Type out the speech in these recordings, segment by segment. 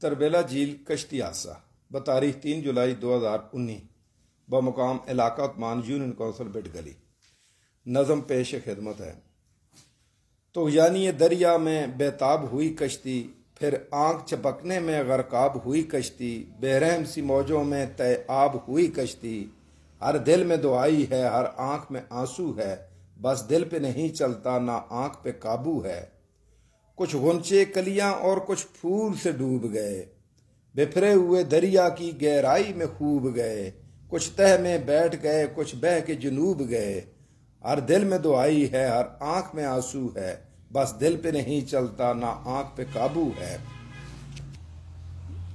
تربیلا جھیل کشتی حادثہ بتاریخ 3 جولائی 2019 بمقام علاقہ عثمان یونین کونسل بٹ گلی۔ نظم پیش خدمت ہے۔ تو یعنی یہ دریا میں بےتاب ہوئی کشتی، پھر آنکھ چپکنے میں غرقاب ہوئی کشتی، بے رحم سی موجوں میں طے آب ہوئی کشتی، ہر دل میں دعائی ہے، ہر آنکھ میں آنسو ہے، بس دل پہ نہیں چلتا نہ آنکھ پہ قابو ہے۔ کچھ غنچے کلیاں اور کچھ پھول سے ڈوب گئے، بپھرے ہوئے دریا کی گہرائی میں خوب گئے، کچھ تہ میں بیٹھ گئے، کچھ بہہ کے جنوب گئے، ہر دل میں دعائی ہے، ہر آنکھ میں آنسو ہے، بس دل پہ نہیں چلتا نہ آنکھ پہ قابو ہے۔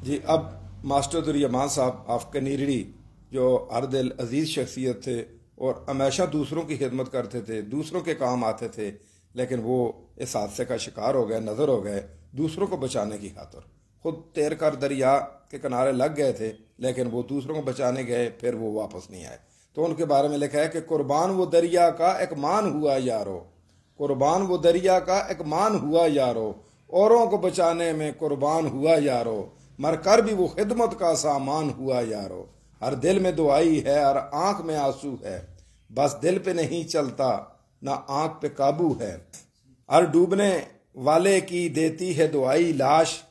جی اب ماسٹر عبدالرحمان صاحب آف کنیرڑی جو ہر دل عزیز شخصیت تھے اور ہمیشہ دوسروں کی خدمت کرتے تھے، دوسروں کے کام آتے تھے، لیکن وہ اس حادثے کا شکار ہو گئے، نظر ہو گئے دوسروں کو بچانے کی خاطر۔ خود تیر کر دریا کے کنارے لگ گئے تھے، لیکن وہ دوسروں کو بچانے گئے، پھر وہ واپس نہیں آئے۔ تو ان کے بارے میں لکھا ہے کہ قربان وہ دریا کا ایک مان ہوا یارو، قربان وہ دریا کا ایک مان ہوا یارو، اوروں کو بچانے میں قربان ہوا یارو، مر کر بھی وہ خدمت کا سامان ہوا یارو، ہر دل میں دعائی ہے، ہر آنکھ میں آنسو ہے، بس دل پہ نہیں چلتا نہ آنکھ پہ قابو ہے۔ ہر ڈوبنے والے کی دیتی ہے دعائی لاش،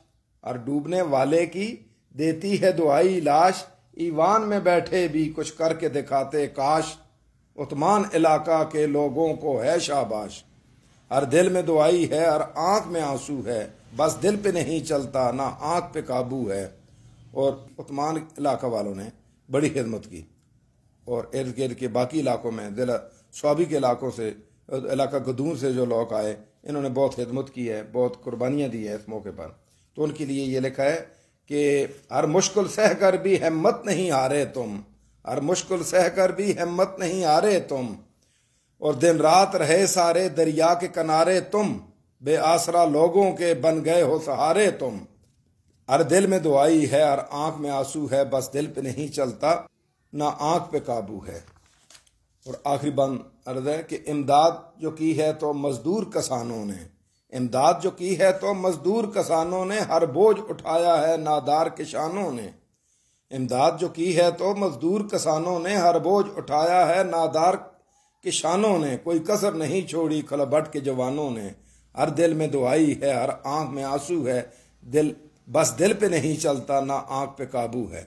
ہر ڈوبنے والے کی دیتی ہے دعائی لاش، ایوان میں بیٹھے بھی کچھ کر کے دکھاتے کاش، عثمان علاقہ کے لوگوں کو ہے شاباش، ہر دل میں دعائی ہے، ہر آنکھ میں آنسو ہے، بس دل پہ نہیں چلتا نہ آنکھ پہ قابو ہے۔ اور عثمان علاقہ والوں نے بڑی خدمت کی، اور ارد گرد کے باقی علاقوں میں ضلع صوابی کے علاقوں سے، علاقہ گدون سے جو لوگ آئے، انہوں نے بہت خدمت کی ہے، بہت قربانیاں دی ہیں اس موقع پر۔ تو ان کے لیے یہ لکھا ہے کہ ہر مشکل سہ کر بھی ہمت نہیں ہارے تم، ہر مشکل سہ کر بھی ہمت نہیں ہارے تم، اور دن رات رہے سارے دریا کے کنارے تم، بے آسرا لوگوں کے بن گئے ہو سہارے تم، ہر دل میں دعائی ہے، ہر آنکھ میں آنسو ہے، بس دل پہ نہیں چلتا نہ آنکھ پہ قابو ہے۔ اور آخری بند عرض ہے کہ امداد جو کی ہے تو مزدور کسانوں نے، امداد جو کی ہے تو مزدور کسانوں نے، ہر بوجھ اٹھایا ہے نادار کسانوں نے، امداد جو کی ہے تو مزدور کسانوں نے، ہر بوجھ اٹھایا ہے نادار کسانوں نے، کوئی کسر نہیں چھوڑی کھلبٹ کے جوانوں نے، ہر دل میں دعائی ہے، ہر آنکھ میں آنسو ہے، بس دل پہ نہیں چلتا نہ آنکھ پہ قابو ہے۔